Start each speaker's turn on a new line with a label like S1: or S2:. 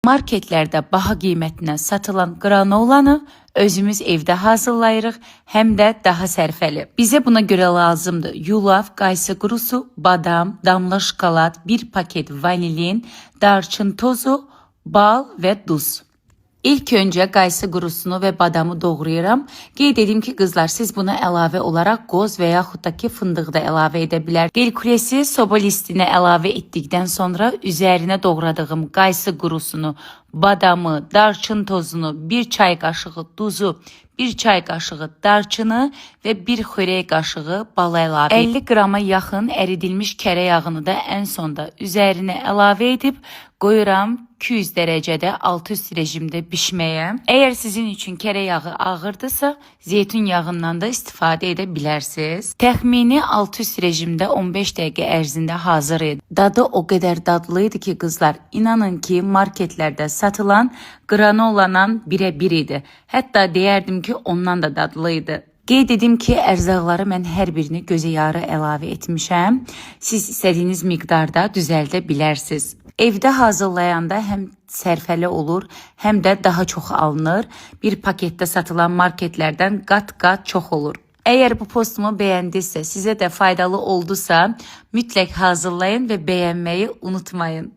S1: Marketlərdə baha qiymətinə satılan qranolanı özümüz evdə hazırlayırıq, həm də daha sərfəli. Bizə buna görə lazımdır yulaf, qaysı qurusu, badam, damla şokolad, 1 paket vanilin, darçın tozu, bal və duz. İlk öncə qaysı qurusunu və badamı doğrayıram. Qeyd edim ki, qızlar, siz buna əlavə olaraq qoz və yaxud da ki, fındıq da əlavə edə bilər. Gelkuresi soba listinə əlavə etdikdən sonra üzərinə doğradığım qaysı qurusunu, badamı, darçın tozunu, 1 çay qaşığı duzu, 1 çay qaşığı darçını və 1 xörək qaşığı bal əlavə. 50 qrama yaxın əridilmiş kərə yağını da ən sonda üzərinə əlavə edib qoyuram 200 dərəcədə alt üst rejimdə bişməyə. Əgər sizin üçün kərə yağı ağırdısa, zeytun yağından da istifadə edə bilərsiniz. Təxmini alt üst rejimdə 15 dəqiqə ərzində hazır idi. Dadı o qədər dadlı idi ki, qızlar, inanın ki, marketlərdə satılan granoladan birə-bir idi. Hətta deyərdim ki, ondan da dadlı idi. Qeyd edim ki, ərzaqları mən hər birini gözə yarı əlavə etmişəm. Siz istədiyiniz miqdarda düzəldə bilərsiniz. Evdə hazırlayanda həm sərfəli olur, həm də daha çox alınır. Bir paketdə satılan marketlərdən qat-qat çox olur. Əgər bu postumu bəyəndinizsə, sizə də faydalı oldusa, mütləq hazırlayın və bəyənməyi unutmayın.